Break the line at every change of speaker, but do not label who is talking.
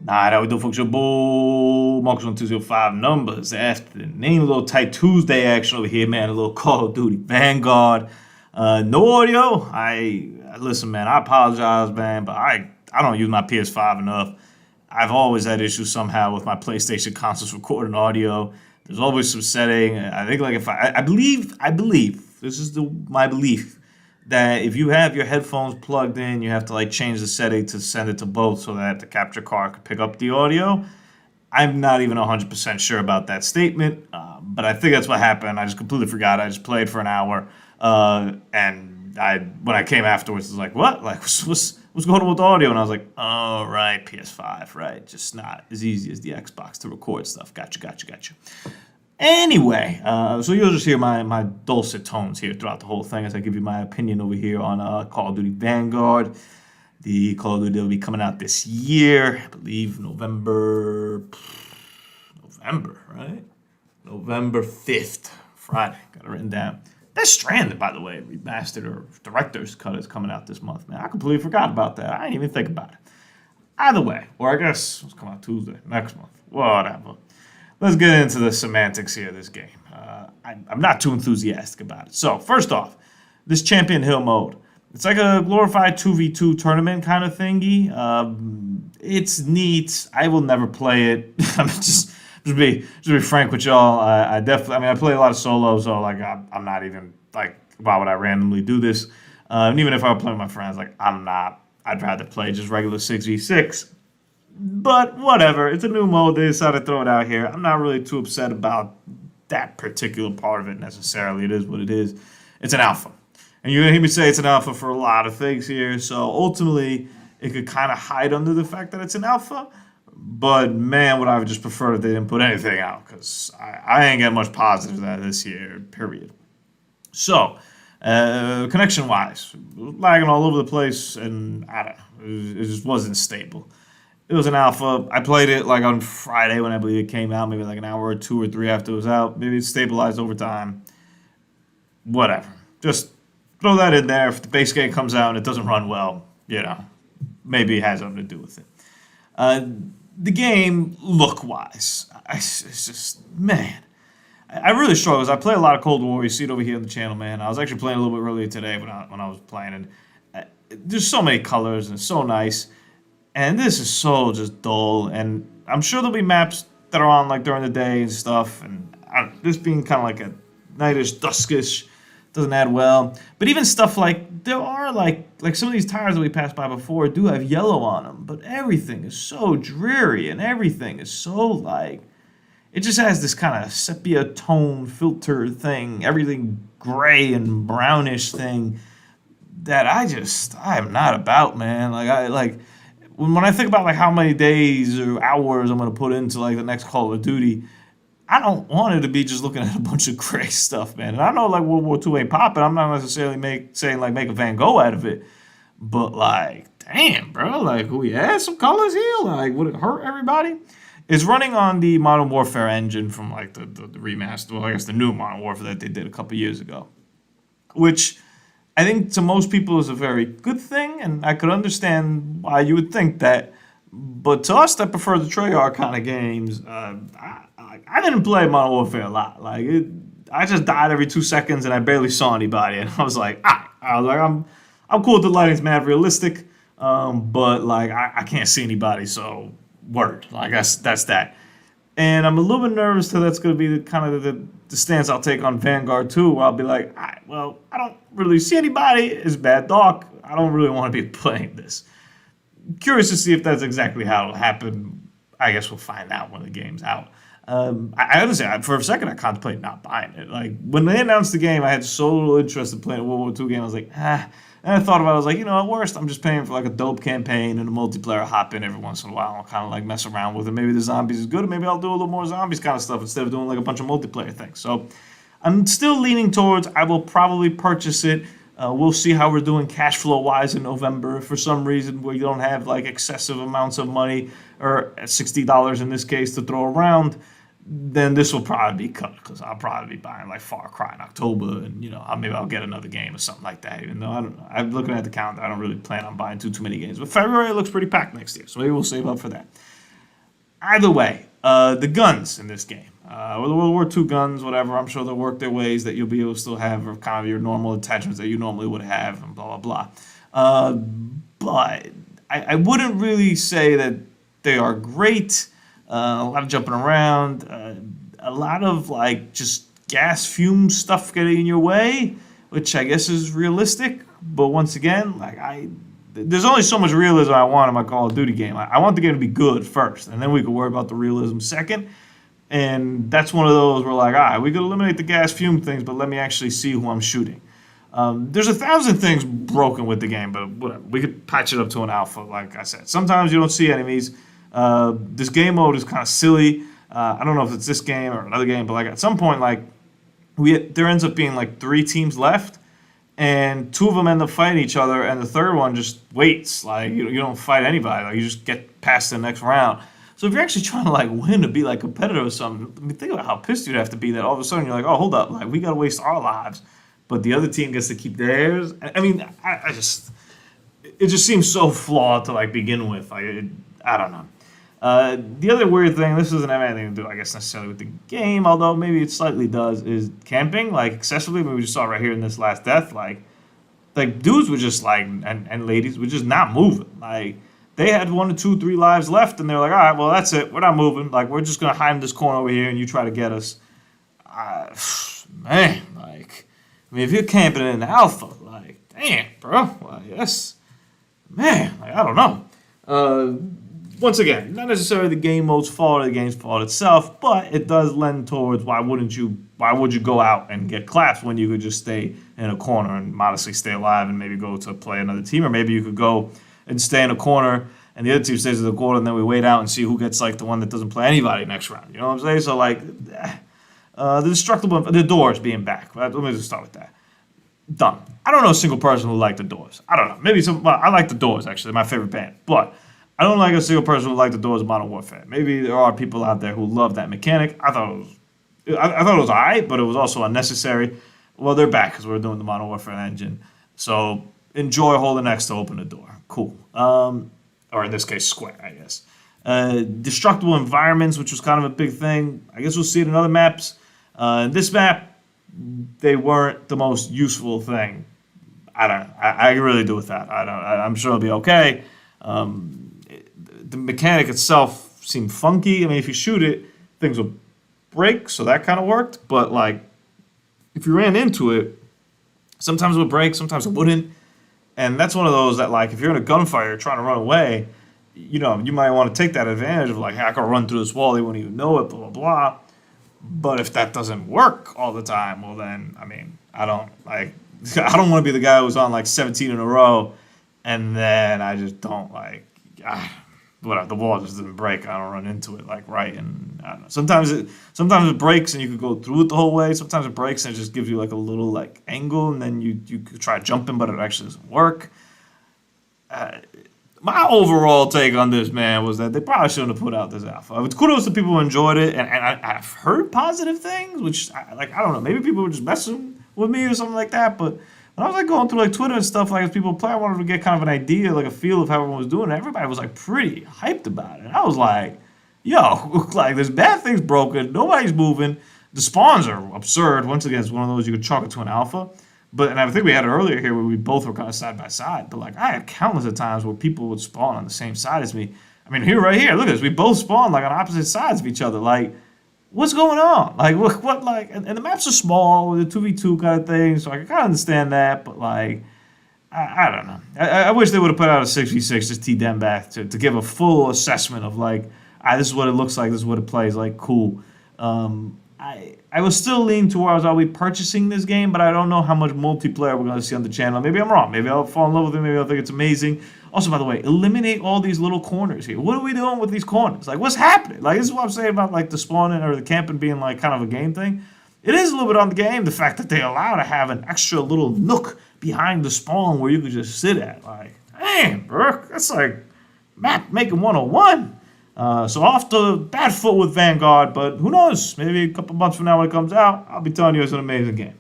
Nou, dat we doen volgens bowl. Marcus 1205 numbers afternoon. A little tight Tuesday action over here, man. A little Call of Duty Vanguard. No audio. I listen, man. I apologize, man, but I don't use my PS5 enough. I've always had issues somehow with my PlayStation consoles recording audio. There's always some setting. I think like if I believe this is my belief that if you have your headphones plugged in, you have to like change the setting to send it to both so that the capture card can pick up the audio. I'm not even 100% sure about that statement, but I think that's what happened. I just completely forgot. I just played for an hour, and when I came afterwards, I was like, "What? Like, what's going on with the audio?" And I was like, "Oh, right, PS5, right? Just not as easy as the Xbox to record stuff." Gotcha. Anyway, so you'll just hear my dulcet tones here throughout the whole thing as I give you my opinion over here on Call of Duty Vanguard. The Call of Duty will be coming out this year, I believe November, right? November 5th, Friday. Got it written down. That's Stranded, by the way, remastered or director's cut is coming out this month, man. I completely forgot about that. I didn't even think about it. Either way, or I guess it's coming out Tuesday, next month. Whatever. Let's get into the semantics here of this game. I'm not too enthusiastic about it. So, first off, this Champion Hill mode. It's like a glorified 2v2 tournament kind of thingy. It's neat. I will never play it. I'm just be frank with y'all. I play a lot of solo, so like I'm not even like, why would I randomly do this? And even if I were playing with my friends, like I'm not. I'd rather play just regular 6v6. But whatever, it's a new mode. They decided to throw it out here. I'm not really too upset about that particular part of it necessarily. It is what it is. It's an alpha. And you're going to hear me say it's an alpha for a lot of things here. So ultimately, it could kind of hide under the fact that it's an alpha. But man, would I just prefer that they didn't put anything out, because I ain't getting much positive out of this year, period. So, connection-wise, lagging all over the place, and I don't know, it just wasn't stable. It was an alpha. I played it like on Friday when I believe it came out, maybe like an hour or 2 or 3 after it was out. Maybe it stabilized over time. Whatever. Just throw that in there. If the base game comes out and it doesn't run well, maybe it has something to do with it. The game, look-wise, it's just, man. I really struggle because I play a lot of Cold War. You see it over here on the channel, man. I was actually playing a little bit earlier today when I was playing, and there's so many colors and it's so nice. And this is so just dull, and I'm sure there'll be maps that are on like during the day and stuff, and this being kind of like a nightish, duskish, doesn't add well. But even stuff like, there are like some of these tires that we passed by before do have yellow on them, but everything is so dreary, and everything is so like, it just has this kind of sepia tone filter thing, everything gray and brownish thing that I'm not about, man. When I think about like how many days or hours I'm gonna put into like the next Call of Duty, I don't want it to be just looking at a bunch of gray stuff, man. And I know like World War II ain't popping. I'm not necessarily saying make a Van Gogh out of it, but like, damn, bro, like we add some colors here. Like, would it hurt everybody? It's running on the Modern Warfare engine from like the remaster, well, I guess the new Modern Warfare that they did a couple years ago, which I think to most people is a very good thing, and I could understand why you would think that. But to us that prefer the Treyarch kind of games, I didn't play Modern Warfare a lot. I just died every 2 seconds, and I barely saw anybody. And I was like, I'm cool with the lighting's mad realistic, but like I can't see anybody, so word. Like that's that. And I'm a little bit nervous that that's going to be the stance I'll take on Vanguard 2, where I'll be like, all right, well, I don't really see anybody. It's bad dark. I don't really want to be playing this. Curious to see if that's exactly how it'll happen. I guess we'll find out when the game's out. I honestly, for a second, I contemplated not buying it. Like, when they announced the game, I had so little interest in playing a World War II game. I was like, And I thought about it, I was like, at worst, I'm just paying for like a dope campaign and a multiplayer hop in every once in a while. I'll kind of like mess around with it. Maybe the zombies is good, or maybe I'll do a little more zombies kind of stuff instead of doing like a bunch of multiplayer things. So I'm still leaning towards I will probably purchase it. We'll see how we're doing cash flow wise in November. If for some reason where you don't have like excessive amounts of money, or $60 in this case, to throw around, then this will probably be cut, because I'll probably be buying like Far Cry in October, and maybe I'll get another game or something like that. Even though I'm looking at the calendar, I don't really plan on buying too many games. But February looks pretty packed next year, so maybe we'll save up for that. Either way, the guns in this game, the World War II guns, whatever, I'm sure they'll work their ways that you'll be able to still have kind of your normal attachments that you normally would have, and blah, blah, blah. But I wouldn't really say that they are great. A lot of jumping around, a lot of like just gas fume stuff getting in your way, which I guess is realistic. But once again, there's only so much realism I want in my Call of Duty game. I want the game to be good first, and then we can worry about the realism second. And that's one of those where like, all right, we could eliminate the gas fume things, but let me actually see who I'm shooting. There's 1,000 things broken with the game, but whatever. We could patch it up to an alpha, like I said. Sometimes you don't see enemies. This game mode is kind of silly. I don't know if it's this game or another game, but like at some point, like there ends up being like 3 teams left, and 2 of them end up fighting each other, and the third one just waits. Like you don't fight anybody. Like you just get past the next round. So if you're actually trying to like win to be like competitive or something, I mean, think about how pissed you'd have to be that all of a sudden you're like, oh, hold up, like we gotta waste our lives, but the other team gets to keep theirs. I mean, it just seems so flawed to like begin with. I don't know. The other weird thing, this doesn't have anything to do, I guess, necessarily with the game, although maybe it slightly does, is camping, like, excessively. We just saw right here in this last death, like dudes were just, like, and ladies were just not moving. Like, they had 1 or 2, 3 lives left, and they're like, all right, well, that's it. We're not moving. Like, we're just going to hide in this corner over here, and you try to get us. Man, like, I mean, if you're camping in the alpha, like, damn, bro. Like, yes. Man, like, I don't know. Once again, not necessarily the game mode's fault or the game's fault itself, but it does lend towards why would you go out and get claps when you could just stay in a corner and modestly stay alive and maybe go to play another team, or maybe you could go and stay in a corner and the other team stays in the corner and then we wait out and see who gets like the one that doesn't play anybody next round. You know what I'm saying? So like the doors being back. Let me just start with that. Dumb. I don't know a single person who liked the Doors. I don't know. Maybe I like the Doors actually, my favorite band, but I don't like a single person who liked the Doors of Modern Warfare. Maybe there are people out there who love that mechanic. I thought it was alright, but it was also unnecessary. Well, they're back because we're doing the Modern Warfare engine. So enjoy holding X to open the door. Cool. Or in this case, square, I guess. Destructible environments, which was kind of a big thing. I guess we'll see it in other maps. In this map, they weren't the most useful thing. I really do with that. I'm sure it'll be okay. The mechanic itself seemed funky. I mean, if you shoot it, things will break, so that kind of worked. But like, if you ran into it, sometimes it would break, sometimes it wouldn't. And that's one of those that like, if you're in a gunfire trying to run away, you know, you might want to take that advantage of like, hey, I can run through this wall, they won't even know it, blah, blah, blah. But if that doesn't work all the time, well then, I mean, I don't want to be the guy who's on like 17 in a row, and then I just don't like, whatever, the wall just doesn't break. I don't run into it like right, and I don't know. Sometimes it breaks and you could go through it the whole way. Sometimes it breaks and it just gives you like a little like angle, and then you could try jumping, but it actually doesn't work. My overall take on this, man, was that they probably shouldn't have put out this alpha. It's kudos to people who enjoyed it, and I've heard positive things, which I don't know, maybe people were just messing with me or something like that, but when I was like going through like Twitter and stuff, like as people play, I wanted to get kind of an idea, like a feel of how everyone was doing it. Everybody was like pretty hyped about it. And I was like, yo, like there's bad things broken, nobody's moving, the spawns are absurd. Once again, it's one of those you could chalk it to an alpha. And I think we had it earlier here where we both were kind of side by side. But like I had countless of times where people would spawn on the same side as me. I mean, right here, look at this. We both spawned like on opposite sides of each other. Like, what's going on? Like, what like, and the maps are small with a 2v2 kind of thing, so I can kind of understand that, but like, I don't know. I wish they would have put out a 6v6, just T-Dem back to give a full assessment of like, this is what it looks like, this is what it plays like, cool. I was still leaning towards I'll be purchasing this game, but I don't know how much multiplayer we're going to see on the channel. Maybe I'm wrong. Maybe I'll fall in love with it. Maybe I'll think it's amazing. Also, by the way, eliminate all these little corners here. What are we doing with these corners? Like, what's happening? Like, this is what I'm saying about like the spawning or the camping being like kind of a game thing. It is a little bit on the game, the fact that they allow to have an extra little nook behind the spawn where you could just sit at. Like, damn, bro, that's like map making 101. So off to bad foot with Vanguard, but who knows? Maybe a couple months from now when it comes out, I'll be telling you it's an amazing game.